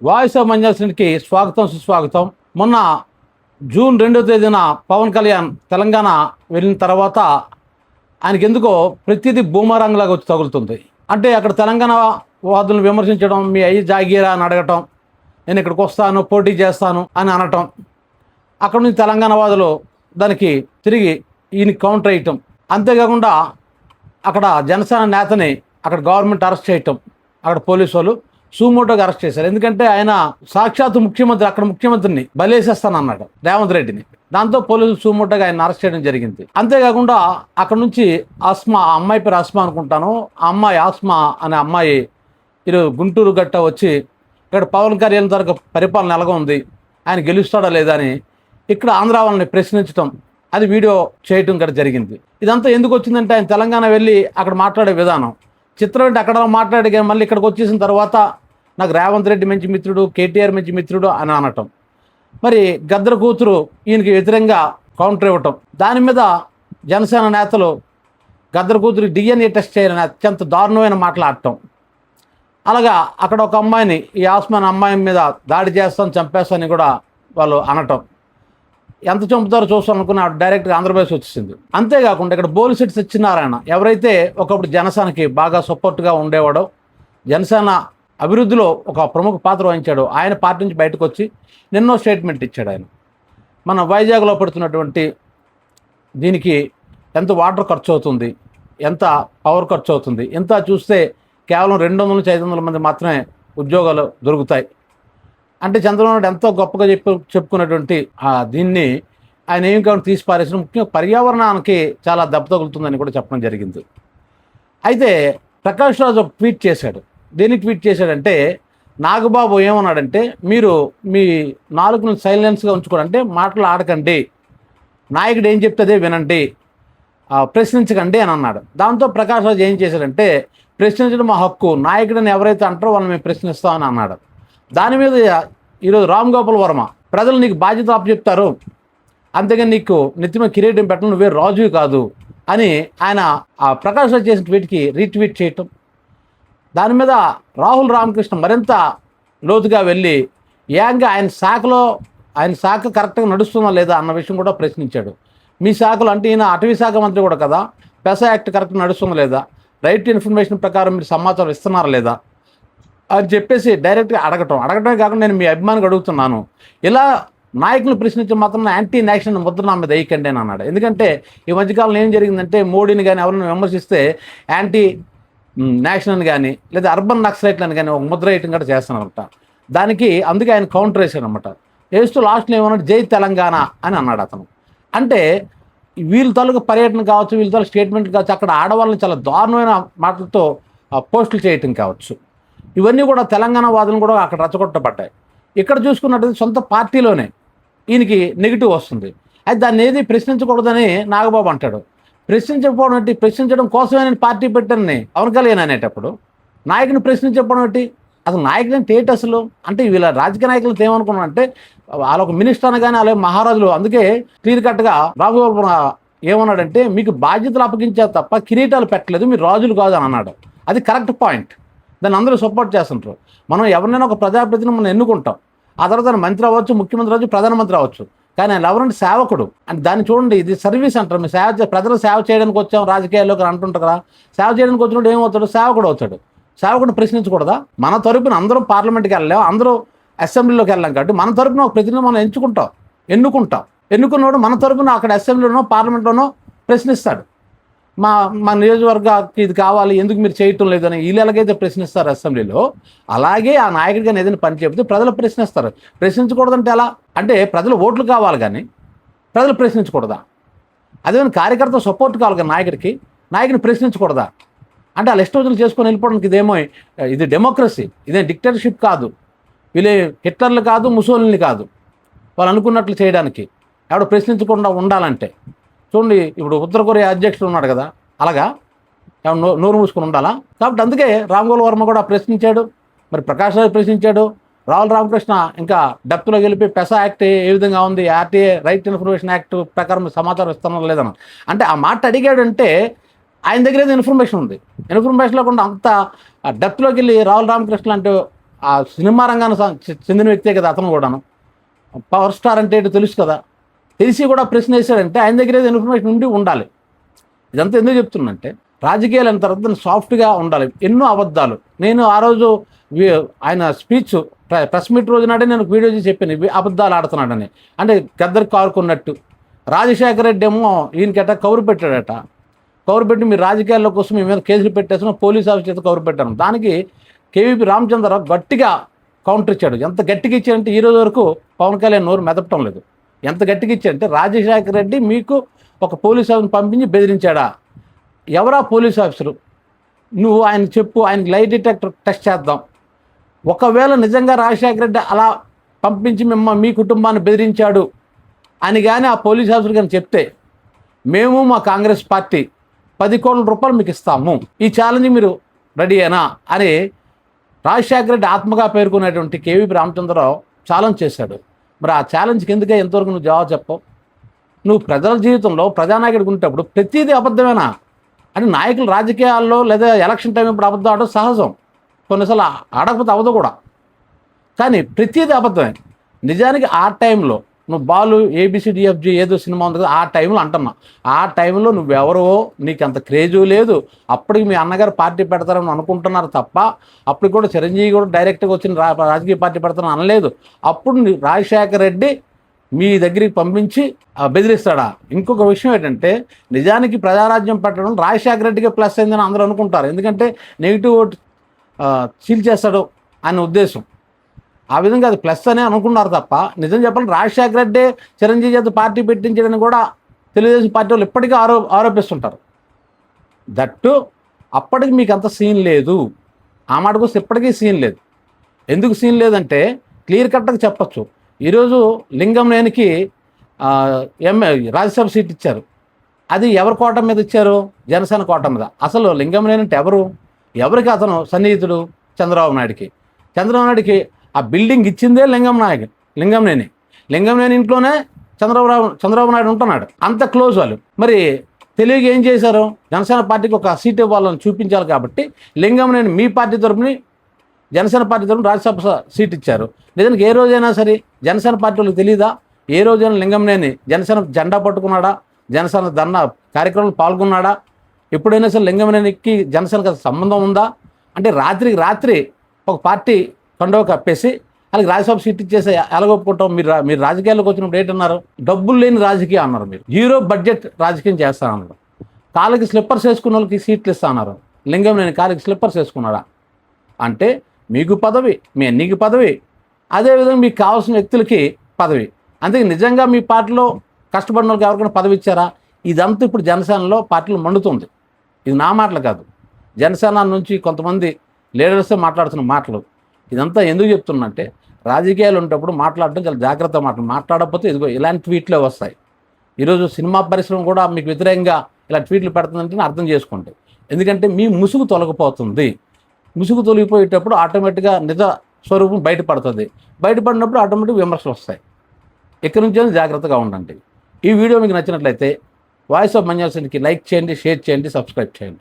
Voice of మంజాల్సిన్కి స్వాగతం సుస్వాగతం. మొన్న జూన్ 2వ తేదీన పవన్ కళ్యాణ్ తెలంగాణ వెళ్ళిన తర్వాత ఆయనకి ఎందుకో ప్రతిదీ బూమరాంగ్ లాగా వచ్చి తగులుతుంది. అంటే అక్కడ తెలంగాణ వాదులను విమర్శించడం, మీ అయ్యి జాగీరా అని అడగటం, నేను ఇక్కడికి వస్తాను పోటీ చేస్తాను అని అనటం, అక్కడ నుంచి తెలంగాణ వాదులు దానికి తిరిగి ఈయన కౌంటర్ వేయటం, అంతేకాకుండా అక్కడ జనసేన నేతని అక్కడ గవర్నమెంట్ అరెస్ట్ చేయటం, అక్కడ పోలీసు వాళ్ళు సూమోటోగా అరెస్ట్ చేశారు. ఎందుకంటే ఆయన సాక్షాత్ ముఖ్యమంత్రి, అక్కడ ముఖ్యమంత్రిని బలేసేస్తానన్నాడు రేవంత్ రెడ్డిని. దాంతో పోలీసులు సూమోటోగా ఆయన అరెస్ట్ చేయడం జరిగింది. అంతేకాకుండా అక్కడ నుంచి ఆస్మా, ఆ అమ్మాయి పేరు ఆస్మా అనుకుంటాను, ఆ అమ్మాయి ఆస్మా అనే అమ్మాయి ఈరోజు గుంటూరు గట్ట వచ్చి ఇక్కడ పవన్ కళ్యాణ్ తరగ పరిపాలన ఎలాగ ఉంది, ఆయన గెలుస్తాడా లేదా అని ఇక్కడ ఆంధ్ర వాళ్ళని ప్రశ్నించడం, అది వీడియో చేయటం కూడా జరిగింది. ఇదంతా ఎందుకు వచ్చిందంటే ఆయన తెలంగాణ వెళ్ళి అక్కడ మాట్లాడే విధానం చిత్రం ఏంటి, అక్కడ మాట్లాడే కానీ మళ్ళీ ఇక్కడికి వచ్చేసిన తర్వాత నాకు రేవంత్ రెడ్డి మంచి మిత్రుడు, కేటీఆర్ మంచి మిత్రుడు అని అనటం, మరి గద్దర్ కూతురు ఈయనకి వ్యతిరేకంగా కౌంటర్ ఇవ్వటం, దాని మీద జనసేన నేతలు గద్దర్ కూతురు DNA టెస్ట్ చేయాలని అత్యంత దారుణమైన మాట్లాడటం, అలాగా అక్కడ ఒక అమ్మాయిని, ఈ ఆస్మాన్ అమ్మాయి మీద దాడి చేస్తాను చంపేస్తానని కూడా వాళ్ళు అనటం, ఎంత చంపుతారో చూస్తాను అనుకుని డైరెక్ట్గా ఆంధ్రప్రదేశ్ వచ్చేసింది. అంతేకాకుండా ఇక్కడ బోలిశెట్టి సత్యనారాయణ ఎవరైతే ఒకప్పుడు జనసేనకి బాగా సపోర్ట్గా ఉండేవాడో, జనసేన అభివృద్ధిలో ఒక ప్రముఖ పాత్ర వహించాడు, ఆయన పార్టీ నుంచి బయటకు వచ్చి నిన్నో స్టేట్మెంట్ ఇచ్చాడు. ఆయన మన వైజాగ్లో పడుతున్నటువంటి దీనికి ఎంత వాటర్ ఖర్చు అవుతుంది, ఎంత పవర్ ఖర్చు అవుతుంది, ఎంత చూస్తే కేవలం 200 నుంచి 500 మంది మాత్రమే ఉద్యోగాలు దొరుకుతాయి అంటే చంద్రబాబు నాయుడు ఎంతో గొప్పగా చెప్పుకున్నటువంటి దీన్ని ఆయన ఏం కావాలి తీసి పారేసిన, ముఖ్యంగా పర్యావరణానికి చాలా దెబ్బ తగులుతుందని కూడా చెప్పడం జరిగింది. అయితే ప్రకాష్ రాజు ఒక ట్వీట్ చేశాడు. దేనికి ట్వీట్ చేశాడంటే, నాగబాబు ఏమన్నాడంటే, మీరు మీ నాలుగును సైలెన్స్గా ఉంచుకోవాలంటే మాటలు ఆడకండి, నాయకుడు ఏం చెప్తే వినండి, ప్రశ్నించకండి అని అన్నాడు. దాంతో ప్రకాష్ రాజు ఏం చేశాడంటే, ప్రశ్నించడం మా హక్కు, నాయకుడిని ఎవరైతే అంటారో వాళ్ళని మేము ప్రశ్నిస్తామని అన్నాడు. దాని మీద ఈరోజు రామ్ గోపాల్ వర్మ, ప్రజలు నీకు బాధ్యత అప్పచెప్తారు, అంతేగాని నీకు నెత్తిమ కిరీటం పెట్టడం, నువ్వే రాజువి కాదు అని ఆయన ఆ ప్రకాష్ రాజు చేసిన ట్వీట్కి రీట్వీట్ చేయటం, దాని మీద రాహుల్ రామకృష్ణ మరింత లోతుగా వెళ్ళి ఏకంగా ఆయన శాఖ కరెక్ట్గా నడుస్తుందా లేదా అన్న విషయం కూడా ప్రశ్నించాడు. మీ శాఖలు అంటే ఈయన అటవీ శాఖ మంత్రి కూడా కదా, పెసా యాక్ట్ కరెక్ట్గా నడుస్తుందా లేదా, రైట్ టు ఇన్ఫర్మేషన్ ప్రకారం మీరు సమాచారం ఇస్తున్నారా లేదా అని చెప్పేసి డైరెక్ట్గా అడగటమే కాకుండా నేను మీ అభిమానికి అడుగుతున్నాను, ఇలా నాయకులను ప్రశ్నించే మాత్రం యాంటీ నేషన్ ముద్ర నా మీద వేయకండి అని అన్నాడు. ఎందుకంటే ఈ మధ్యకాలంలో ఏం జరిగిందంటే, మోడీని కానీ ఎవరైనా విమర్శిస్తే యాంటీ నేషనల్ కానీ లేదా అర్బన్ నక్సలైట్లని కానీ ఒక ముద్ర వేయటం కూడా చేస్తున్నారట. దానికి అందుకే ఆయన కౌంటర్ వేసాడు అనమాట. వేస్తూ లాస్ట్లో ఏమన్నాడు, జై తెలంగాణ అని అన్నాడు అతను. అంటే వీళ్ళ తాలూకు పర్యటన కావచ్చు, వీళ్ళ తాలూకు స్టేట్మెంట్ కావచ్చు, అక్కడ ఆడవాళ్ళని చాలా దారుణమైన మాటలతో పోస్టులు చేయటం కావచ్చు, ఇవన్నీ కూడా తెలంగాణ వాదులను కూడా అక్కడ రచ్చగొట్టబడ్డాయి. ఇక్కడ చూసుకున్నట్టు సొంత పార్టీలోనే ఈయనకి నెగిటివ్ వస్తుంది. అయితే దాన్ని ఏది ప్రశ్నించకూడదని నాగబాబు అంటాడు. ప్రశ్నించకపోవడం ఏంటి, ప్రశ్నించడం కోసమే నేను పార్టీ పెట్టానని పవన్ కళ్యాణ్ అనేటప్పుడు నాయకుని ప్రశ్నించకపోవడం ఏంటి, అసలు నాయకుడు అంటే ఏంటి అసలు, అంటే వీళ్ళ రాజకీయ నాయకులతో ఏమనుకున్నాను అంటే వాళ్ళొక మినిస్టర్ అనగానే అలాగే మహారాజులు. అందుకే క్లియర్ కట్గా రాఘగోపాల్ ఏమన్నాడంటే, మీకు బాధ్యతలు అప్పగించారు తప్ప కిరీటాలు పెట్టలేదు, మీరు రాజులు కాదు అని అన్నాడు. అది కరెక్ట్ పాయింట్, దాన్ని అందరూ సపోర్ట్ చేస్తుంటారు. మనం ఎవరినైనా ఒక ప్రజాప్రతినిధిని మనం ఎన్నుకుంటాం, ఆ తర్వాత మంత్రి అవ్వచ్చు, ముఖ్యమంత్రి అవ్వచ్చు, ప్రధానమంత్రి అవ్వచ్చు, కానీ ఆయన ఎవరంటే సేవకుడు అంటే దాన్ని చూడండి, ఇది సర్వీస్ అంటారు. మీరు ప్రజలు సేవ చేయడానికి వచ్చాం రాజకీయాల్లోకి అంటుంటారు కదా, సేవ చేయడానికి వచ్చినప్పుడు ఏమవుతాడు, సేవకుడు అవుతాడు. సేవకుడు ప్రశ్నించకూడదా? మన తరపున అందరం పార్లమెంట్కి వెళ్ళాం, అందరూ అసెంబ్లీలోకి వెళ్ళాం కాబట్టి మన తరపున ఒక ప్రతినిధి మనం ఎన్నుకున్నవాడు మన తరపున అక్కడ అసెంబ్లీలోనో పార్లమెంట్లోనో ప్రశ్నిస్తాడు. మా నియోజకవర్గానికి ఇది కావాలి, ఎందుకు మీరు చేయటం లేదని వీళ్ళు ఎలాగైతే ప్రశ్నిస్తారు అసెంబ్లీలో, అలాగే ఆ నాయకుడిగా ఏదైనా పని చెబితే ప్రజలు ప్రశ్నిస్తారు. ప్రశ్నించకూడదంటే ఎలా అంటే, ప్రజలు ఓట్లు కావాలి కానీ ప్రజలు ప్రశ్నించకూడదా? అదేమైనా కార్యకర్త సపోర్ట్ కావాలి కానీ నాయకుని ప్రశ్నించకూడదా? అంటే వాళ్ళు ఇష్టం చేసుకొని వెళ్ళిపోవడానికి ఇది డెమోక్రసీ, ఇదే డిక్టేటర్షిప్ కాదు. వీళ్ళే హిట్లర్లు కాదు, ముసోలిని కాదు, వాళ్ళు అనుకున్నట్లు చేయడానికి. ఎవడు ప్రశ్నించకుండా ఉండాలంటే చూడండి, ఇప్పుడు ఉత్తర కొరియా అధ్యక్షుడు ఉన్నాడు కదా, అలాగా నోరు మూసుకొని ఉండాలా? కాబట్టి అందుకే రామ్ గోపాల్ వర్మ కూడా ప్రశ్నించాడు, మరి ప్రకాష్ రాజు ప్రశ్నించాడు, రాహుల్ రామకృష్ణ ఇంకా డెప్త్లో వెళ్ళిపోయి పెసా యాక్ట్ ఏ విధంగా ఉంది, ఆర్టీఏ రైట్ ఇన్ఫర్మేషన్ యాక్ట్ ప్రకారం సమాచారం ఇస్తున్నారు లేదన్న అంటే ఆ మాట అడిగాడంటే ఆయన దగ్గర ఏదో ఇన్ఫర్మేషన్ ఉంది. ఇన్ఫర్మేషన్ లేకుండా అంత డెప్త్లోకి వెళ్ళి రాహుల్ రామకృష్ణ అంటే ఆ సినిమా రంగానికి చెందిన వ్యక్తే కదా అతను కూడాను. పవర్ స్టార్ అంటే ఏంటో తెలుసు కదా. తెలిసి కూడా ప్రశ్న వేశాడంటే ఆయన దగ్గర ఏదో ఇన్ఫర్మేషన్ ఉండి ఉండాలి. ఇదంతా ఎందుకు చెప్తున్నంటే రాజకీయాలు అయిన తర్వాత సాఫ్ట్గా ఉండాలి. ఎన్నో అబద్ధాలు నేను ఆ రోజు ఆయన స్పీచ్ ప్రెస్ మీట్ రోజు నాడే నేను వీడియో చేసి చెప్పాను అబద్ధాలు ఆడుతున్నాడని. అంటే గద్దరు కారుకున్నట్టు. రాజశేఖర రెడ్డి ఏమో ఈయనకట కౌరు పెట్టాడట. కౌరు పెట్టి మీరు రాజకీయాల కోసం మీ మీద కేసులు పెట్టేసిన పోలీస్ ఆఫీస్ చేత కౌరు పెట్టాను. దానికి కేవీపీ రామచంద్రరావు గట్టిగా కౌంటర్ ఇచ్చాడు. ఎంత గట్టిగా ఇచ్చాడంటే ఈ రోజు వరకు పవన్ కళ్యాణ్ నోరు మెదపటం లేదు. ఎంత గట్టిగా ఇచ్చాడంటే రాజశేఖర రెడ్డి మీకు ఒక పోలీస్ ఆఫీస్ని పంపించి బెదిరించాడా? ఎవరా పోలీస్ ఆఫీసరు? నువ్వు ఆయన చెప్పు, ఆయనకి లై డిటెక్టర్ టెస్ట్ చేద్దాం. ఒకవేళ నిజంగా రాజశేఖర రెడ్డి అలా పంపించి మీ కుటుంబాన్ని బెదిరించాడు అని కానీ ఆ పోలీస్ ఆఫీసర్ కానీ చెప్తే మేము మా కాంగ్రెస్ పార్టీ 10 కోట్ల రూపాయలు మీకు ఇస్తాము, ఈ ఛాలెంజ్ మీరు రెడీయేనా అని రాజశేఖర రెడ్డి ఆత్మగా పేర్కొనేటువంటి కేవీపీ రామచంద్రరావు ఛాలెంజ్ చేశాడు. మరి ఆ ఛాలెంజ్కి ఎందుకే ఎంతవరకు నువ్వు జవాబు చెప్పవు? నువ్వు ప్రజల జీవితంలో ప్రజానాయకుడికి ఉండేటప్పుడు ప్రతిదీ అబద్ధమేనా అని నాయకులు రాజకీయాల్లో లేదా ఎలక్షన్ టైం ఇప్పుడు అబద్ధం ఆడడం సహజం. కొన్నిసార్లు ఆడకపోతే అవ్వదు కూడా. కానీ ప్రతిదీ అబద్ధమే. నిజానికి ఆ టైంలో నువ్వు బాలు ABCDFG ఏదో సినిమా ఉంది కదా, ఆ టైంలో అంటున్నా, ఆ టైంలో నువ్వెవరో నీకు అంత క్రేజు లేదు. అప్పటికి మీ అన్నగారు పార్టీ పెడతారని అనుకుంటున్నారు తప్ప అప్పటికి కూడా చిరంజీవి కూడా డైరెక్ట్గా వచ్చిన రాజకీయ పార్టీ పెడతారని అనలేదు. అప్పుడు రాజశేఖర రెడ్డి మీ దగ్గరికి పంపించి బెదిరిస్తాడా? ఇంకొక విషయం ఏంటంటే నిజానికి ప్రజారాజ్యం పెట్టడం రాజశేఖర రెడ్డికే ప్లస్ అయిందని అందరూ అనుకుంటారు. ఎందుకంటే నెగిటివ్ ఓటు చీల్చేస్తాడు అనే ఉద్దేశం. ఆ విధంగా అది ప్లస్ అనే అనుకున్నారు తప్ప నిజం చెప్పాలి రాజశేఖర రెడ్డి చిరంజీవి చేత పార్టీ పెట్టించడని కూడా తెలుగుదేశం పార్టీ వాళ్ళు ఇప్పటికీ ఆరోపిస్తుంటారు. దట్టు అప్పటికి మీకు అంత సీన్ లేదు. ఆ మాటకు వస్తే ఇప్పటికీ సీన్ లేదు. ఎందుకు సీన్ లేదంటే క్లియర్ కట్గా చెప్పచ్చు. ఈరోజు లింగంనేనికి రాజ్యసభ సీట్ ఇచ్చారు. అది ఎవరి కోట మీద ఇచ్చారు? జనసేన కోట మీద. అసలు లింగంనేని అంటే ఎవరికి అతను సన్నిహితుడు? చంద్రబాబు నాయుడికి ఆ బిల్డింగ్ ఇచ్చిందే లింగంనేని ఇంట్లోనే చంద్రబాబు నాయుడు ఉంటున్నాడు. అంత క్లోజ్ వాళ్ళు. మరి తెలివిగా ఏం చేశారు? జనసేన పార్టీకి ఒక సీట్ ఇవ్వాలని చూపించాలి కాబట్టి లింగంనేని మీ పార్టీ తరపుని జనసేన పార్టీ తరపున రాజ్యసభ సీట్ ఇచ్చారు. నిజానికి ఏ రోజైనా సరే జనసేన పార్టీ వాళ్ళకి తెలియదా? ఏ రోజైనా లింగంనేని జనసేన జెండా పట్టుకున్నాడా? జనసేన ధర్నా కార్యక్రమంలో పాల్గొన్నాడా? ఎప్పుడైనా సరే లింగంనేనికి జనసేనకు సంబంధం ఉందా? అంటే రాత్రికి రాత్రి ఒక పార్టీ కండవ కప్పేసి వాళ్ళకి రాజ్యసభ సీట్ ఇచ్చేసి ఎలాగొప్పుకుంటాం? మీరు రాజకీయాల్లోకి వచ్చినప్పుడు ఏంటన్నారు? డబ్బులు లేని రాజకీయం అన్నారు. మీరు 0 బడ్జెట్ రాజకీయం చేస్తానన్నారు. కాళ్ళకి స్లిప్పర్స్ వేసుకున్న వాళ్ళకి సీట్లు ఇస్తా అన్నారు. లింగంనేని కాళ్ళకి స్లిప్పర్స్ వేసుకున్నాడా? అంటే మీకు పదవి, మీ అన్నికి పదవి, అదేవిధంగా మీకు కావాల్సిన వ్యక్తులకి పదవి. అందుకే నిజంగా మీ పార్టీలో కష్టపడిన వాళ్ళకి ఎవరికైనా పదవి ఇచ్చారా? ఇదంతా ఇప్పుడు జనసేనలో పార్టీలు మండుతుంది. ఇది నా మాటలు కాదు, జనసేన నుంచి కొంతమంది లీడర్సే మాట్లాడుతున్న మాటలు. ఇదంతా ఎందుకు చెప్తున్నంటే రాజకీయాలు ఉన్నప్పుడు మాట్లాడటం చాలా జాగ్రత్త మాట్లాడకపోతే ఇదిగో ఇలాంటి ట్వీట్లే వస్తాయి. ఈరోజు సినిమా పరిశ్రమ కూడా మీకు వ్యతిరేకంగా ఇలా ట్వీట్లు పెడుతుందంటే అర్థం చేసుకోండి. ఎందుకంటే మీ ముసుగు తొలగిపోతుంది. ముసుగు తొలగిపోయేటప్పుడు ఆటోమేటిక్గా నిజ స్వరూపం బయటపడినప్పుడు ఆటోమేటిక్ విమర్శలు వస్తాయి. ఇక్కడి నుంచి జాగ్రత్తగా ఉండండి. ఈ వీడియో మీకు నచ్చినట్లయితే వాయిస్ ఆఫ్ మంజాల్సన్కి లైక్ చేయండి, షేర్ చేయండి, సబ్స్క్రైబ్ చేయండి.